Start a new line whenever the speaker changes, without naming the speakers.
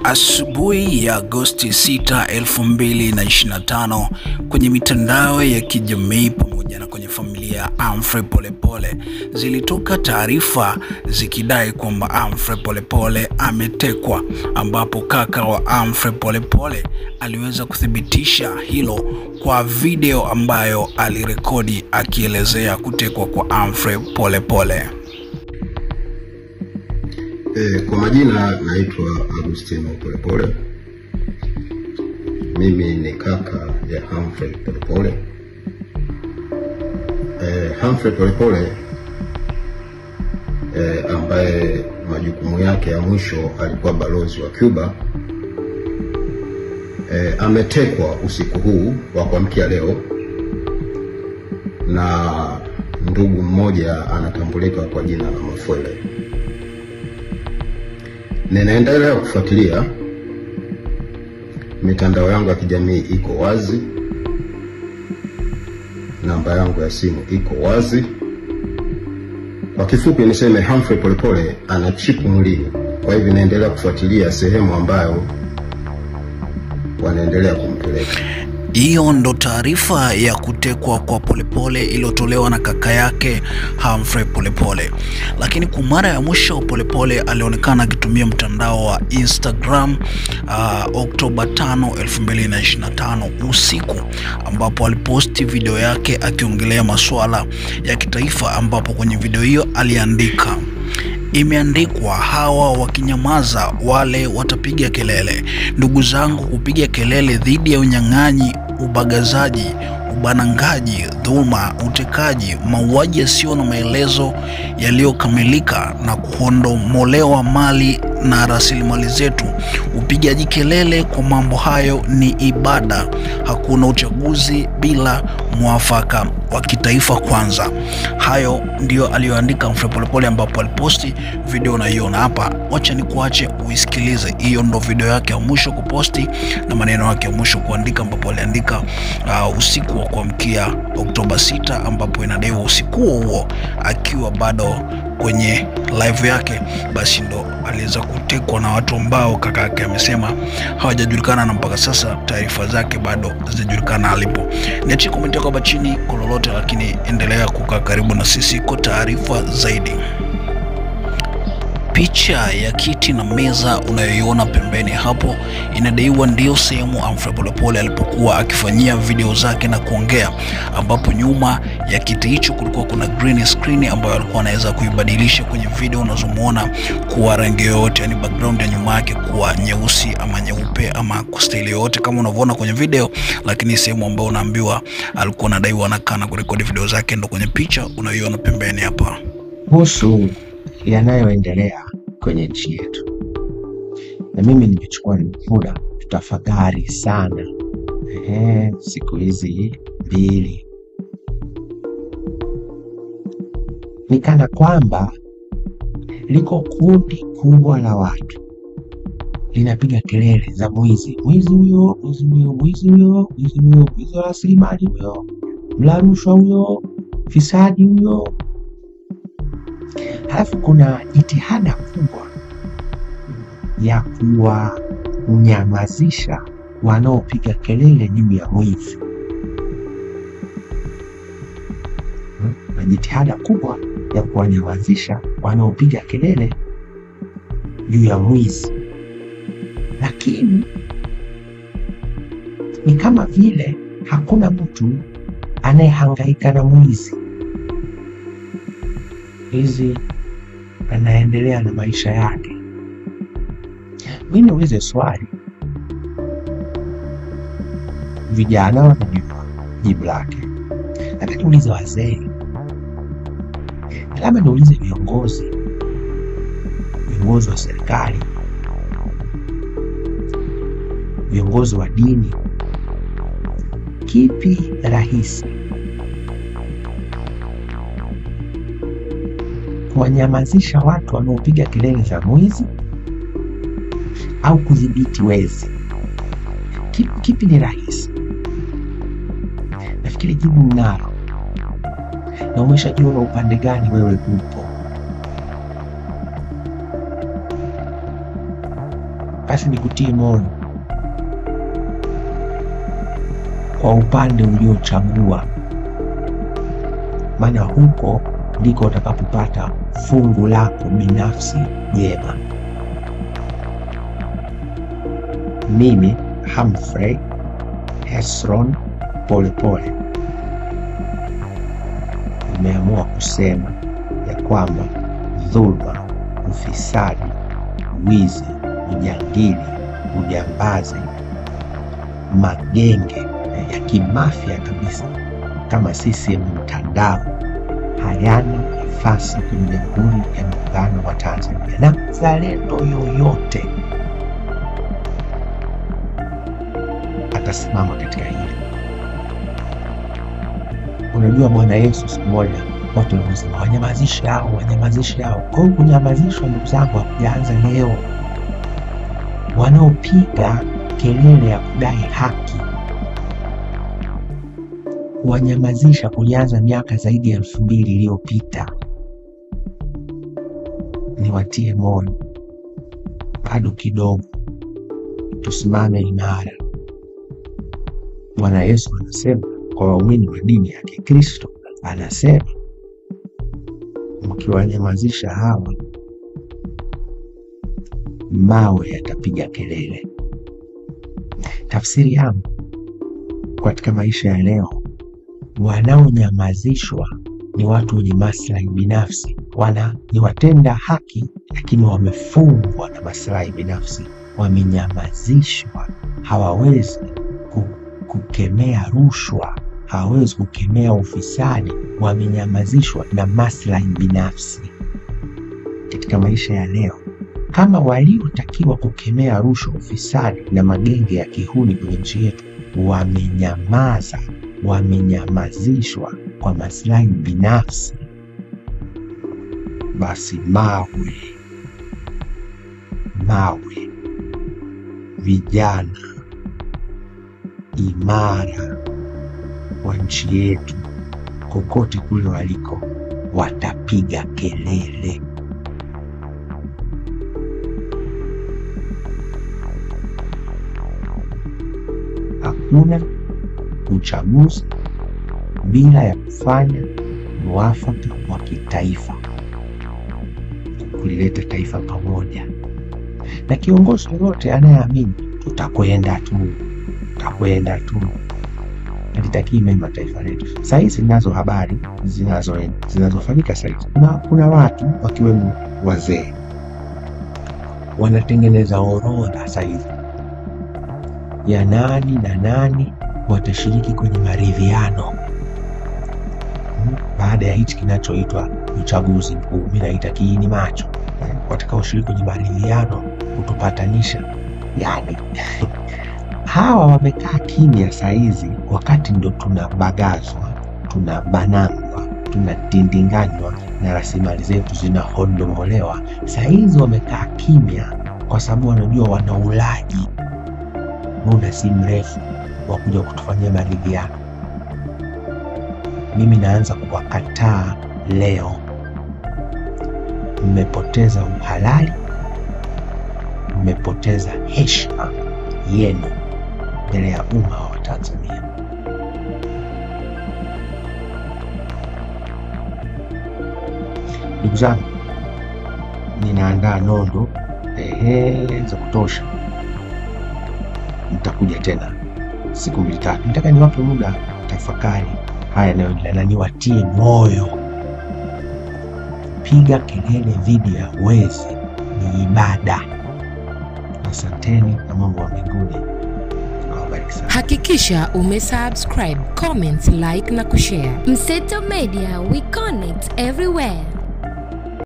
Asubuhi ya Agosti 6, 2025 kwenye mitandao ya kijamii pamoja na kwenye familia ya Humphrey Polepole zilitoka taarifa zikidai kwamba Humphrey Polepole ametekwa, ambapo kaka wa Humphrey Polepole aliweza kuthibitisha hilo kwa video ambayo alirekodi akielezea kutekwa kwa Humphrey Polepole.
Kwa majina naitwa Agustino Polepole. Mimi ni kaka ya Humphrey Polepole. Humphrey Polepole ambaye majukumu yake ya mwisho alikuwa balozi wa Cuba, ametekwa usiku huu wa kuamkia leo na ndugu mmoja anatambulika kwa jina la Mafwele. Ninaendelea kufuatilia, mitandao yangu ya kijamii iko wazi, namba yangu ya simu iko wazi. Kwa kifupi niseme Humphrey Polepole ana chipu mwilini. Kwa hivyo naendelea kufuatilia sehemu ambayo wanaendelea kumpeleka.
Hiyo ndo taarifa ya kutekwa kwa Polepole iliyotolewa na kaka yake Humphrey Polepole. Lakini kwa mara ya mwisho Polepole alionekana akitumia mtandao wa Instagram Oktoba 5, 2025 usiku, ambapo aliposti video yake akiongelea masuala ya kitaifa, ambapo kwenye video hiyo aliandika, imeandikwa, hawa wakinyamaza wale watapiga kelele. Ndugu zangu, kupiga kelele dhidi ya unyang'anyi, ubagazaji, ubanangaji, dhulma, utekaji, mauaji yasiyo na maelezo yaliyokamilika na kuondomolewa mali na rasilimali zetu. Upigaji kelele kwa mambo hayo ni ibada. Hakuna uchaguzi bila mwafaka wa kitaifa kwanza. Hayo ndio aliyoandika Humphrey Polepole, ambapo aliposti video na hiyo na hapa. Wacha nikuache uisikilize. Hiyo ndo video yake ya mwisho kuposti na maneno yake ya mwisho kuandika, ambapo aliandika usiku wa kuamkia Oktoba 6, ambapo inadaiwa usiku huo akiwa bado kwenye live yake, basi ndo aliweza kutekwa na watu ambao kaka yake amesema hawajajulikana, na mpaka sasa taarifa zake bado hazijulikana alipo. Niachie comment yako hapa chini kwa lolote, lakini endelea kukaa karibu na sisi kwa taarifa zaidi. Picha ya kiti na meza unayoiona pembeni hapo inadaiwa ndio sehemu Humphrey Polepole alipokuwa akifanyia video zake na kuongea, ambapo nyuma ya kiti hicho kulikuwa kuna green screen ambayo alikuwa anaweza kuibadilisha kwenye video unazomuona kuwa rangi yoyote, yani background ya nyuma yake kuwa nyeusi ama nyeupe ama kwa style yoyote kama unavyoona kwenye video. Lakini sehemu ambayo unaambiwa alikuwa anadaiwa anakaa na kurekodi video zake ndo kwenye picha unayoiona pembeni hapa.
Kuhusu yanayoendelea kwenye nchi yetu, na mimi nimechukua muda tutafakari sana siku hizi mbili. Nikana kwamba liko kundi kubwa la watu linapiga kelele za mwizi, mwizi huyo, mwizi huyo, mwizi huyo, mwizi huyo, mwizi wa rasilimali huyo, mla rushwa huyo, fisadi huyo. Halafu kuna jitihada kubwa ya kuwanyamazisha wanaopiga kelele juu ya mwizi. Na jitihada kubwa ya kuwanyamazisha wanaopiga kelele juu ya mwizi. Lakini ni kama vile hakuna mtu anayehangaika na mwizi. Mwizi anaendelea na maisha yake. Mimi niulize swali, vijana wanajua jibu lake, lakini niulize wazee, labda niulize viongozi wa serikali, viongozi wa dini, kipi rahisi, kuwanyamazisha watu wanaopiga kelele za mwizi au kudhibiti wezi? Kipi ni rahisi? Nafikiri jibu mnalo. na umeshajiona upande gani wewe upo. Basi nikutie moyo kwa upande uliochagua, maana huko ndiko utakapopata fungu lako binafsi jema. Mimi Humphrey Hezron Polepole nimeamua kusema ya kwamba dhulma, ufisadi, wizi, ujangili, ujambazi, magenge ya kimafia kabisa kama CCM mtandao hayana nafasi kwenye Jamhuri ya Muungano wa Tanzania, na mzalendo yoyote atasimama katika hili. Unajua Bwana Yesu siku moja watu walisema wanyamazishe hao, wanyamazishe hao. Kwa hiyo kunyamazishwa, ndugu zangu, hakujaanza leo. Wanaopiga kelele ya kudai haki, wanyamazisha kulianza miaka zaidi ya 2000 iliyopita. Niwatie moyo, bado kidogo, tusimame imara. Bwana Yesu anasema kwa waumini wa dini ya Kikristo, anasema mkiwanyamazisha hawa, mawe yatapiga kelele. Tafsiri yangu katika maisha ya leo, wanaonyamazishwa ni watu wenye maslahi binafsi. Ni watenda haki lakini wamefungwa na maslahi binafsi, wamenyamazishwa. Hawawezi kukemea rushwa, hawawezi kukemea ufisadi, wamenyamazishwa na maslahi binafsi. Katika maisha ya leo, kama waliotakiwa kukemea rushwa, ufisadi na magenge ya kihuni kwenye nchi yetu wamenyamaza, wamenyamazishwa kwa maslahi binafsi, basi mawe, vijana imara wa nchi yetu kokote kule waliko watapiga kelele. Hakuna uchaguzi bila ya kufanya mwafaka wa kitaifa, kulileta taifa pamoja. Na kiongozi yote anayeamini tutakwenda tu, alitaki mema taifa letu. Sasa hizi ninazo habari zinazofanyika sasa hivi. Kuna watu wakiwemo wazee wanatengeneza orodha sasa hivi ya nani watashiriki kwenye maridhiano baada ya hichi kinachoitwa uchaguzi mkuu. Mimi naita kiini macho, watakaoshiriki kwenye maridhiano kutupatanisha. Yani hawa wamekaa kimya saizi, wakati ndo tunabagazwa, tunabanangwa, tunatindinganywa na rasilimali zetu zinahondomolewa. Saizi wamekaa kimya kwa sababu wanajua wana ulaji muda si mrefu wa kuja kutufanyia maridhiano. Mimi naanza kuwakataa leo. Mmepoteza uhalali, mmepoteza heshima yenu mbele ya umma wa Tanzania. Ndugu zangu, ninaandaa nondo za kutosha. Nitakuja tena siku 2-3. Nataka niwape muda tafakari haya nayoendelea, na niwatie moyo. Piga kelele dhidi ya wezi ni ibada. Asanteni na Mungu wa mbinguni awabariki sana.
Hakikisha umesubscribe, comment, like na kushare.
Mseto Media, we connect everywhere.